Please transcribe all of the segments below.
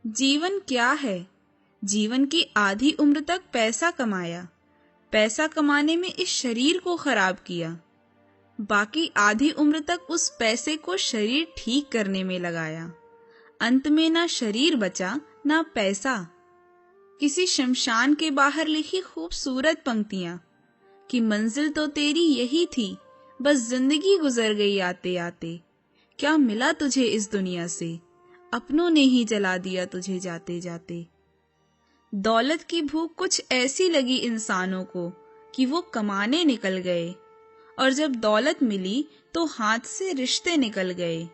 जीवन क्या है? जीवन की आधी उम्र तक पैसा कमाया, पैसा कमाने में इस शरीर को खराब किया, बाकी आधी उम्र तक उस पैसे को शरीर ठीक करने में लगाया। अंत में ना शरीर बचा ना पैसा। किसी शमशान के बाहर लिखी खूबसूरत पंक्तियां कि मंजिल तो तेरी यही थी, बस जिंदगी गुजर गई आते आते। क्या मिला तुझे इस दुनिया से, अपनों ने ही जला दिया तुझे जाते जाते। दौलत की भूख कुछ ऐसी लगी इंसानों को कि वो कमाने निकल गए, और जब दौलत मिली तो हाथ से रिश्ते निकल गए।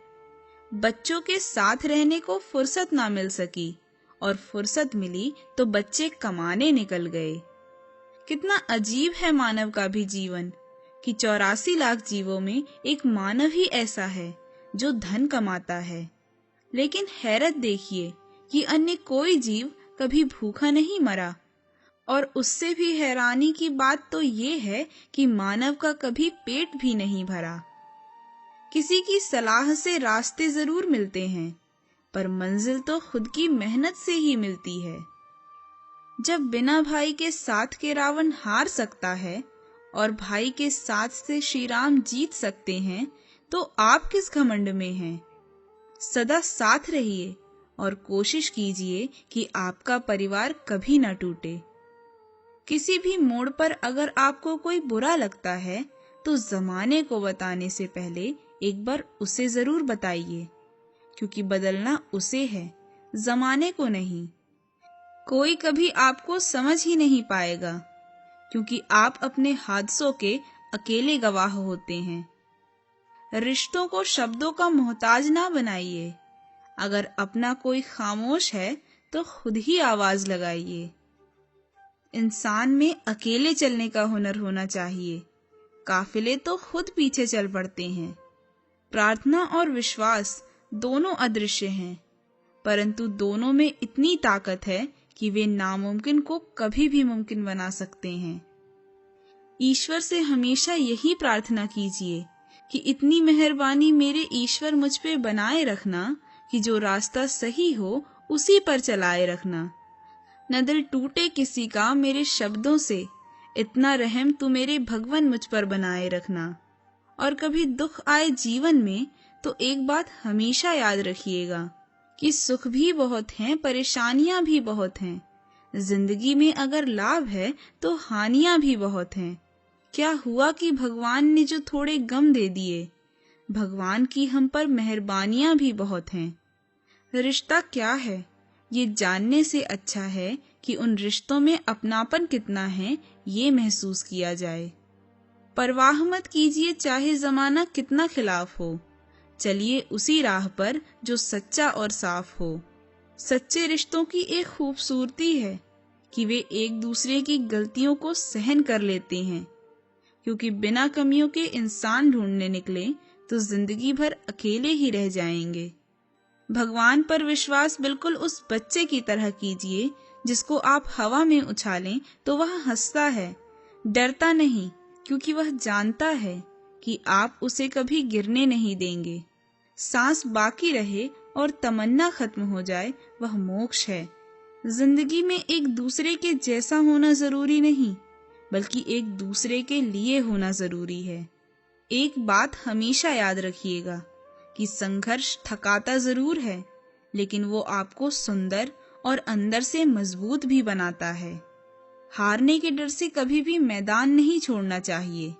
बच्चों के साथ रहने को फुर्सत ना मिल सकी, और फुर्सत मिली तो बच्चे कमाने निकल गए। कितना अजीब है मानव का भी जीवन कि 84 लाख जीवों में एक मानव ही ऐसा है जो धन कमाता है। लेकिन हैरत देखिए कि अन्य कोई जीव कभी भूखा नहीं मरा। और उससे भी हैरानी की बात तो ये है कि मानव का कभी पेट भी नहीं भरा। किसी की सलाह से रास्ते जरूर मिलते हैं, पर मंजिल तो खुद की मेहनत से ही मिलती है। जब बिना भाई के साथ के रावण हार सकता है और भाई के साथ से श्री राम जीत सकते हैं, तो आप किस घमंड में हैं? सदा साथ रहिए और कोशिश कीजिए कि आपका परिवार कभी न टूटे। किसी भी मोड़ पर अगर आपको कोई बुरा लगता है तो जमाने को बताने से पहले एक बार उसे जरूर बताइए, क्योंकि बदलना उसे है, जमाने को नहीं। कोई कभी आपको समझ ही नहीं पाएगा, क्योंकि आप अपने हादसों के अकेले गवाह होते हैं। रिश्तों को शब्दों का मोहताज ना बनाइए। अगर अपना कोई खामोश है तो खुद ही आवाज लगाइए। इंसान में अकेले चलने का हुनर होना चाहिए, काफिले तो खुद पीछे चल पड़ते हैं। प्रार्थना और विश्वास दोनों अदृश्य हैं, परंतु दोनों में इतनी ताकत है कि वे नामुमकिन को कभी भी मुमकिन बना सकते हैं। ईश्वर से हमेशा यही प्रार्थना कीजिए कि इतनी मेहरबानी मेरे ईश्वर मुझ पे बनाए रखना कि जो रास्ता सही हो उसी पर चलाए रखना। न दिल टूटे किसी का मेरे शब्दों से, इतना रहम तू मेरे भगवन मुझ पर बनाए रखना। और कभी दुख आए जीवन में तो एक बात हमेशा याद रखिएगा कि सुख भी बहुत हैं, परेशानियां भी बहुत हैं। जिंदगी में अगर लाभ है तो हानियां भी बहुत हैं। क्या हुआ कि भगवान ने जो थोड़े गम दे दिए, भगवान की हम पर मेहरबानियां भी बहुत हैं। रिश्ता क्या है ये जानने से अच्छा है कि उन रिश्तों में अपनापन कितना है ये महसूस किया जाए। परवाह मत कीजिए चाहे जमाना कितना खिलाफ हो, चलिए उसी राह पर जो सच्चा और साफ हो। सच्चे रिश्तों की एक खूबसूरती है कि वे एक दूसरे की गलतियों को सहन कर लेते हैं, क्योंकि बिना कमियों के इंसान ढूंढने निकले तो जिंदगी भर अकेले ही रह जाएंगे। भगवान पर विश्वास बिल्कुल उस बच्चे की तरह कीजिए जिसको आप हवा में उछालें तो वह हंसता है, डरता नहीं, क्योंकि वह जानता है कि आप उसे कभी गिरने नहीं देंगे। सांस बाकी रहे और तमन्ना खत्म हो जाए वह मोक्ष है। जिंदगी में एक दूसरे के जैसा होना जरूरी नहीं, बल्कि एक दूसरे के लिए होना जरूरी है। एक बात हमेशा याद रखिएगा कि संघर्ष थकाता जरूर है, लेकिन वो आपको सुंदर और अंदर से मजबूत भी बनाता है। हारने के डर से कभी भी मैदान नहीं छोड़ना चाहिए।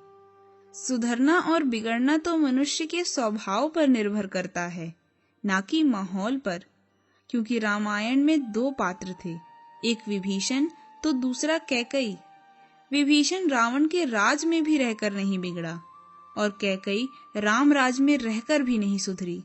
सुधरना और बिगड़ना तो मनुष्य के स्वभाव पर निर्भर करता है, ना कि माहौल पर। क्योंकि रामायण में दो पात्र थे, एक विभीषण तो दूसरा कैकई। विभीषण रावण के राज में भी रहकर नहीं बिगड़ा, और कैकई राम राज में रहकर भी नहीं सुधरी।